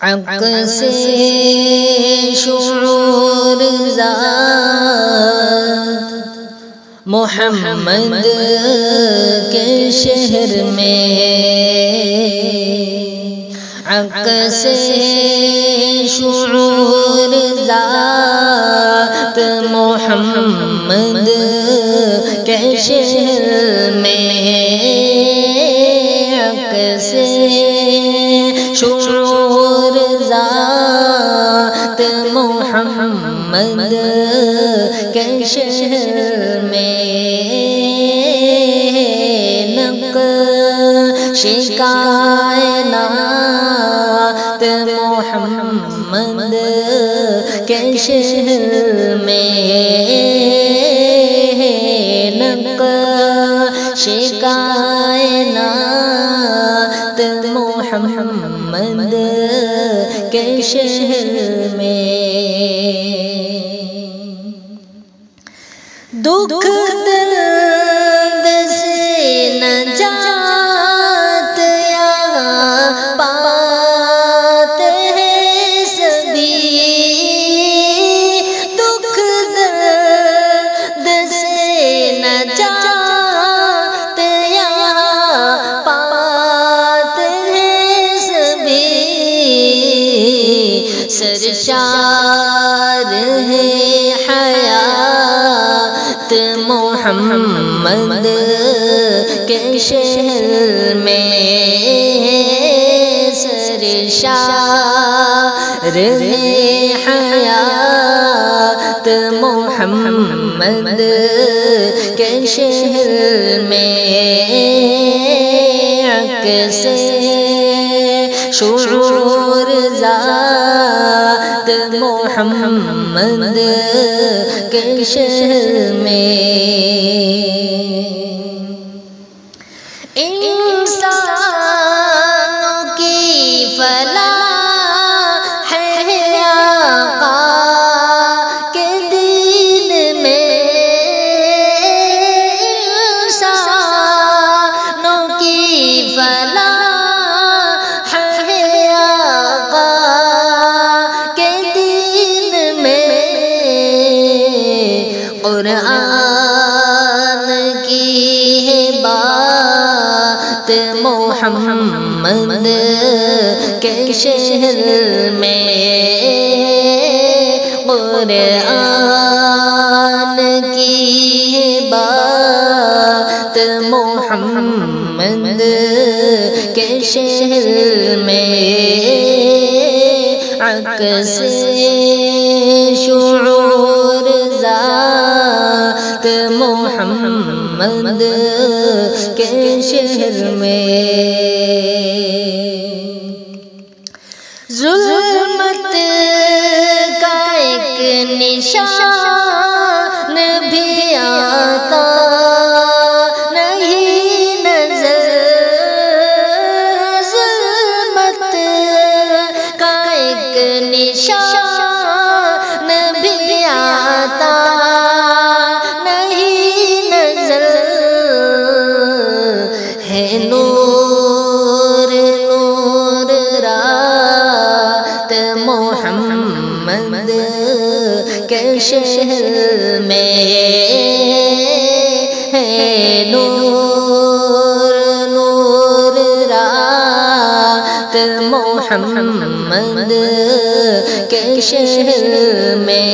عکس شعور ذات محمد کے شہر میں، عکس شعور ذات محمد کے شہر میں، عکس شعور ذات محمد کے شہر میں، نقش کائنات محمد کے شہر میں، نقش کائنات محمد کے شہر میں، دکھ درد سے نجات یہاں پاتے ہیں سبھی، دکھ درد سے نجات یہاں پاتے ہیں سبھی، سرشار ہے حیات محمد کے شہر میں، سرشار ہے حیات محمد کے شہر میں، عکس شعور ذات محمد کے شہر میں، انسانوں کی فلاح ہے آقا کے دین میں، انسانوں کی فلاح ہے آقا کے دین میں، قرآن کی ہے بات محمد کے شہر میں، قرآن کی ہے بات محمد کے شہر میں، عکس شعور ذات محمد کے شہر میں، ظلمت کا ایک نشان بھی آتا نہیں نظر، ظلمت کا ایک نشان بھی آتا نہیں نظر، ہے نور نور رات محمد کے شہر میں، ہے نور نور رات محمد کے شہر میں،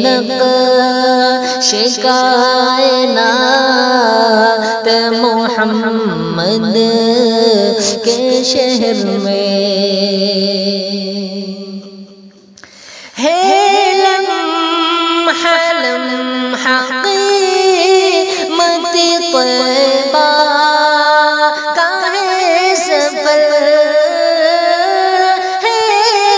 نقش کائنات محمد کے شہر میں، ہے لمحہ لمحہ قیمت طیبہ کا ہے سفر، ہے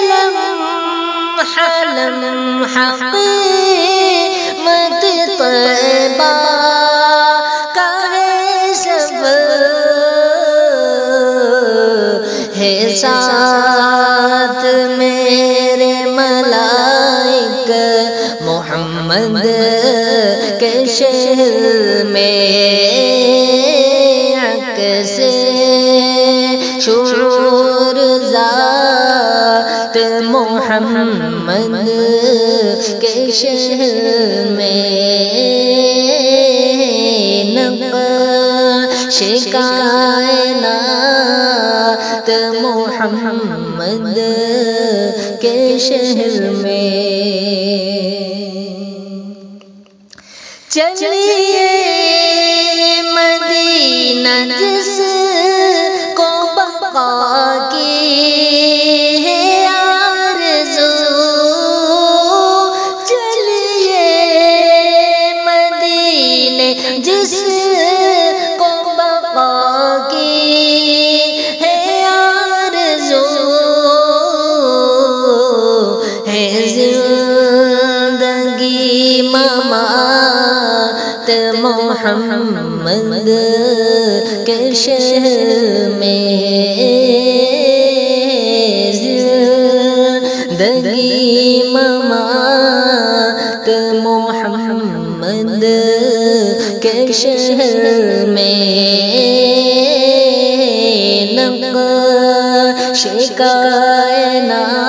لمحہ لمحہ قیمت طیبہ کا ہے سفر، ہے ساتھ میرے ملائک محمد کے شہر میں، عکس شعور ذات محمد کے شہر میں نقش کائنات محمد کے شہر میں چلیے مدینہ جس کو بقا کی ہے آرزو، چلیے مدینہ جس کو بقا کی ہے آرزو، ہے زندگی ممات محمد کے شہر میں، زندگی ممات محمد کے شہر میں نقش کائنات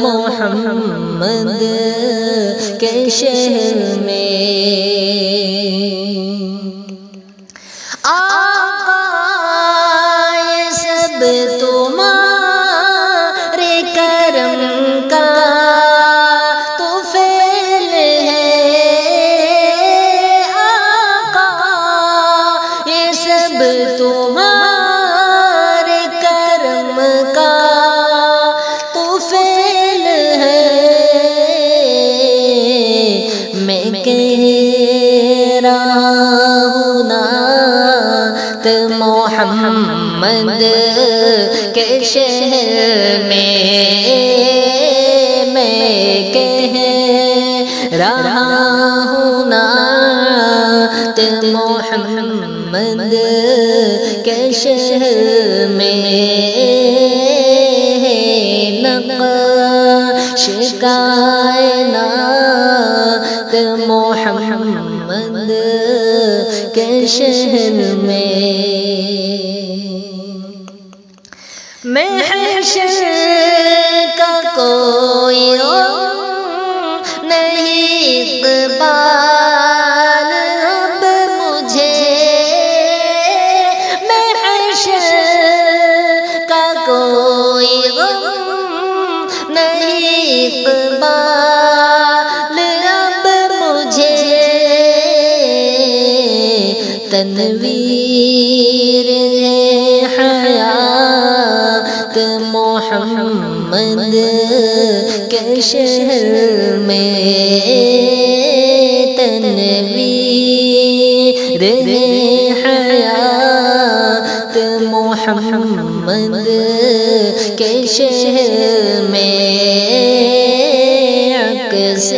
محمد کے شہر میں آقا یہ سب تمہارے کرم کا تو فعل ہے، آقا یہ سب تمہارے کرم کا تو فعل ہے، میں کہہ رہا ہوں نعت محمد کے شہر میں، میں کہہ رہا ہوں نعت محمد کے شہر میں نقش کائنات محمد کے شہر میں محشر کا کوئی غم نہیں اقبال اب مجھے، محشر کا کوئی غم نہیں اقبال اب مجھے، تنویر حیات محمد کے شہر میں، تنویر حیات محمد کے شہر میں عکس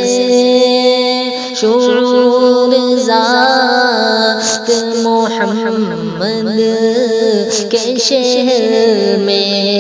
شعور ذات محمد کے شہر میں